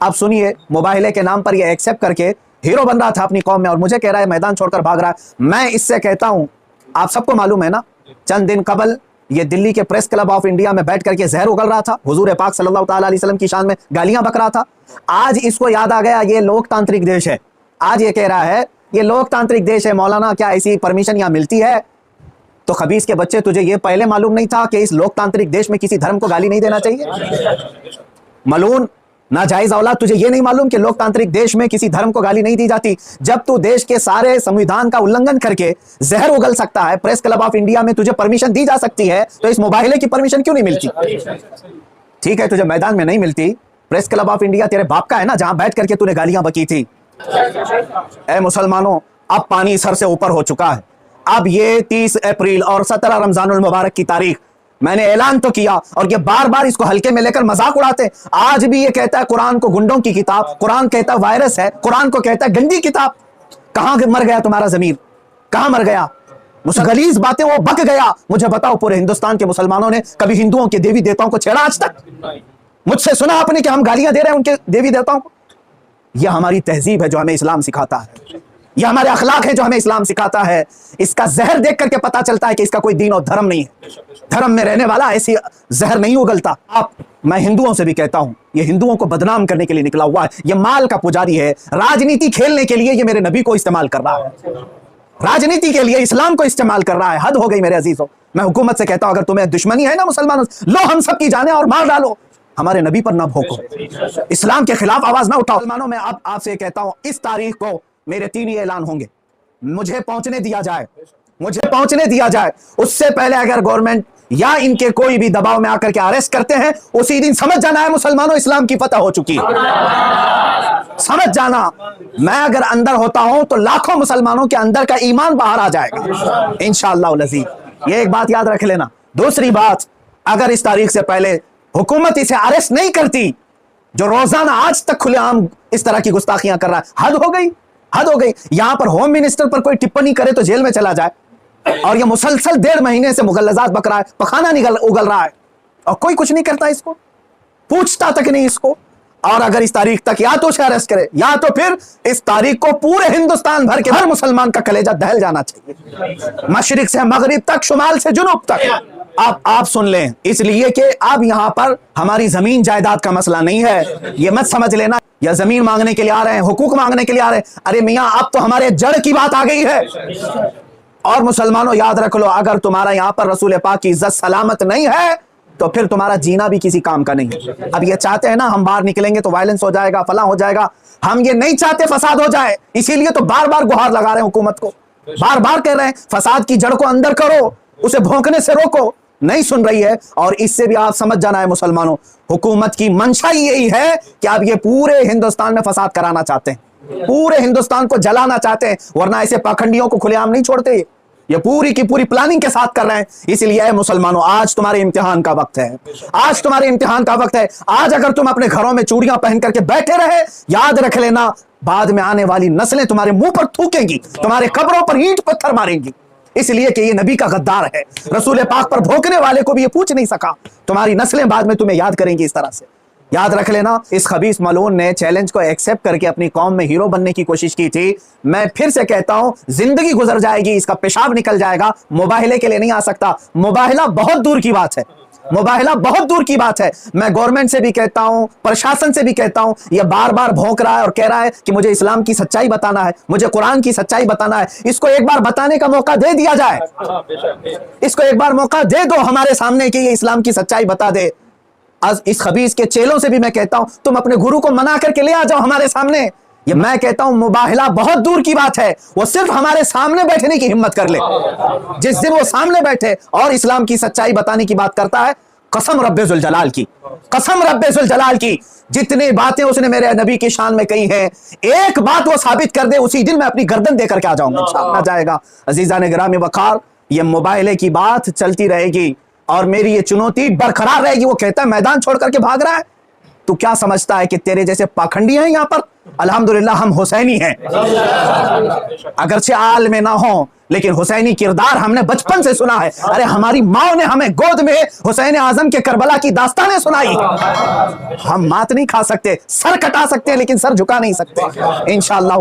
अब सुनिए, मुबाहिले के नाम पर ये एक्सेप्ट करके हीरो बन रहा था अपनी कौम में और मुझे कह रहा है मैदान छोड़कर भाग रहा है। मैं इससे कहता हूं, आप सबको मालूम है ना, चंद दिन कबल ये दिल्ली के प्रेस क्लब ऑफ इंडिया में बैठ करके जहर उगल रहा था, हुजूर पाक सल्लल्लाहु अलैहि वसल्लम की शान में गालियां बक रहा था। आज इसको याद आ गया ये लोकतांत्रिक देश है। आज ये कह रहा है ये लोकतांत्रिक देश है, मौलाना क्या ऐसी परमिशन यहां मिलती है? तो खबीस के बच्चे, तुझे ये पहले मालूम नहीं था कि इस लोकतांत्रिक देश में किसी धर्म को गाली नहीं देना चाहिए? मलून नाजायज औलाद, तुझे ये नहीं मालूम कि लोकतांत्रिक देश में किसी धर्म को गाली नहीं दी जाती? जब तू देश के सारे संविधान का उल्लंघन करके जहर उगल सकता है, प्रेस क्लब ऑफ इंडिया में तुझे परमिशन दी जा सकती है, तो इस मुबाहिले की परमिशन क्यों नहीं मिलती? ठीक है, तुझे मैदान में नहीं मिलती, प्रेस क्लब ऑफ इंडिया तेरे बाप का है ना, जहां बैठ करके तूने गालियां बकी थी। ए मुसलमानों, अब पानी सर से ऊपर हो चुका है। अब ये 30 अप्रैल और 17 रमजानुल मुबारक की तारीख मैंने ऐलान तो किया, और ये बार बार इसको हल्के में लेकर मजाक उड़ाते। आज भी ये कहता है कुरान को गुंडों की किताब, कुरान कहता है वायरस है, कुरान को कहता है गंदी किताब। कहां मर गया तुम्हारा जमीर? कहां मर गया? गलीज बातें वो बक गया। मुझे बताओ, पूरे हिंदुस्तान के मुसलमानों ने कभी हिंदुओं के देवी देवताओं को छेड़ा आज तक? मुझसे सुना आपने कि हम गालियां दे रहे हैं उनके देवी देवताओं को? यह हमारी तहजीब है जो हमें इस्लाम सिखाता है, यह हमारे अखलाक है जो हमें इस्लाम सिखाता है। इसका जहर देख करके पता चलता है कि इसका कोई दीन और धर्म नहीं है। धर्म में रहने वाला ऐसी जहर नहीं उगलता। मैं हिंदुओं से भी कहता हूं, ये हिंदुओं को बदनाम करने के लिए निकला हुआ है, ये माल का पुजारी है, राजनीति खेलने के लिए ये मेरे नबी को इस्तेमाल कर रहा है, राजनीति के लिए इस्लाम को इस्तेमाल कर रहा है। हद हो गई मेरे अजीजों। मैं हुकूमत से कहता हूं, अगर तुम्हें दुश्मनी है ना मुसलमानों, लो हम सब की जाने और मार डालो, हमारे नबी पर ना भोंको, इस्लाम के खिलाफ आवाज ना उठाओ। मुसलमानों, मैं अब आपसे कहता हूं, इस तारीख को मेरे 3 ही ऐलान होंगे। मुझे पहुंचने दिया जाए, मुझे पहुंचने दिया जाए, उससे पहले अगर गवर्नमेंट या इनके कोई भी दबाव में आकर के अरेस्ट करते हैं, उसी दिन समझ जाना है मुसलमानों, इस्लाम की फतह हो चुकी है। समझ जाना, मैं अगर अंदर होता हूं तो लाखों मुसलमानों के अंदर का ईमान बाहर आ जाएगा इंशाअल्लाह अज़ीज़। ये एक बात याद रख लेना। दूसरी बात, अगर इस तारीख से पहले हुकूमत इसे अरेस्ट नहीं करती, जो रोजाना आज तक खुलेआम इस तरह की गुस्ताखियां कर रहा है, हद हो गई, हद हो गई। यहां पर होम मिनिस्टर पर कोई टिप्पणी करे तो जेल में चला जाए, और ये मुसलसल 1.5 महीने से मुगल्लजात बक रहा है, पखाना उगल रहा है, और कोई कुछ नहीं करता, इसको पूछता तक नहीं इसको। और अगर इस तारीख तक या तो उसे अरेस्ट करे, या तो फिर इस तारीख को पूरे हिंदुस्तान भर के हर मुसलमान का कलेजा दहल जाना चाहिए, मशरिक से मगरिब तक, शुमाल से जुनूब तक। अब आप सुन लें, इसलिए कि अब यहां पर हमारी जमीन जायदाद का मसला नहीं है, ये मत समझ लेना या जमीन मांगने के लिए आ रहे हैं, हुकूक मांगने के लिए आ रहे हैं। अरे मियां, अब तो हमारे जड़ की बात आ गई है। और मुसलमानों, याद रख लो, अगर तुम्हारा यहां पर रसूल पाक की इज्जत सलामत नहीं है, तो फिर तुम्हारा जीना भी किसी काम का नहीं है। अब ये चाहते हैं ना, हम बाहर निकलेंगे तो वायलेंस हो जाएगा, फला हो जाएगा। हम ये नहीं चाहते फसाद हो जाए, इसीलिए तो बार बार गुहार लगा रहे हैं हुकूमत को, बार बार कह रहे हैं फसाद की जड़ को अंदर करो, उसे भौंकने से रोको। नहीं सुन रही है। और इससे भी आप समझ जाना है मुसलमानों, हुकूमत की मंशा यही है कि आप ये पूरे हिंदुस्तान में फसाद कराना चाहते हैं, पूरे हिंदुस्तान को जलाना चाहते हैं, वरना ऐसे पाखंडियों को खुलेआम नहीं छोड़ते। ये पूरी की पूरी प्लानिंग के साथ कर रहे हैं। इसलिए मुसलमानों, आज तुम्हारे इम्तिहान का वक्त है, आज तुम्हारे इम्तिहान का वक्त है। आज अगर तुम अपने घरों में चूड़ियां पहन करके बैठे रहे, याद रख लेना, बाद में आने वाली नस्लें तुम्हारे मुंह पर थूकेंगी, तुम्हारे कब्रों पर ईंट पत्थर मारेंगी, इसलिए कि ये नबी का गद्दार है। रसूल पाक पर भोंकने वाले को भी ये पूछ नहीं सका। तुम्हारी नस्लें बाद में तुम्हें याद करेंगी इस तरह से। याद रख लेना, इस खबीस मलून ने चैलेंज को एक्सेप्ट करके अपनी कौम में हीरो बनने की कोशिश की थी। मैं फिर से कहता हूं, जिंदगी गुजर जाएगी, इसका पेशाब निकल जाएगा, मुबाहिले के लिए नहीं आ सकता। मुबाहिला बहुत दूर की बात है, मुबाहिला बहुत दूर की बात है। मैं गवर्नमेंट से भी कहता हूं, प्रशासन से भी कहता हूं, यह बार बार भौंक रहा है और कह रहा है कि मुझे इस्लाम की सच्चाई बताना है, मुझे कुरान की सच्चाई बताना है। इसको एक बार बताने का मौका दे दिया जाए, इसको एक बार मौका दे दो हमारे सामने कि ये इस्लाम की सच्चाई बता दे। आज इस खबीस के चेलों से भी मैं कहता हूं, तुम अपने गुरु को मना करके ले आ जाओ हमारे सामने। ये मैं कहता हूं, मुबाहिला बहुत दूर की बात है, वो सिर्फ हमारे सामने बैठने की हिम्मत कर ले। जिस दिन वो सामने बैठे और इस्लाम की सच्चाई बताने की बात करता है, कसम रब्बे जुल जलाल की, कसम रब्बे जुल जलाल की, जितनी बातें उसने मेरे नबी की शान में कही हैं, एक बात वो साबित कर दे, उसी दिन मैं अपनी गर्दन देकर के आ जाऊंगा, इंशाअल्लाह जाएगा। अजीजा ने गिरामी वकार, ये मुबाहिले की बात चलती रहेगी और मेरी ये चुनौती बरकरार रहेगी। वो कहता है मैदान छोड़ करके भाग रहा है, तू क्या समझता है कि तेरे जैसे पाखंडी हैं यहाँ पर? अल्हम्दुलिल्लाह हम हुसैनी हैं, अगरचे आल में ना हो, लेकिन हुसैनी किरदार हमने बचपन से सुना है। अरे हमारी माँ ने हमें गोद में हुसैन आजम के करबला की दास्तानें सुनाई। हम मात नहीं खा सकते, सर कटा सकते हैं, लेकिन सर झुका नहीं सकते इंशाअल्लाह।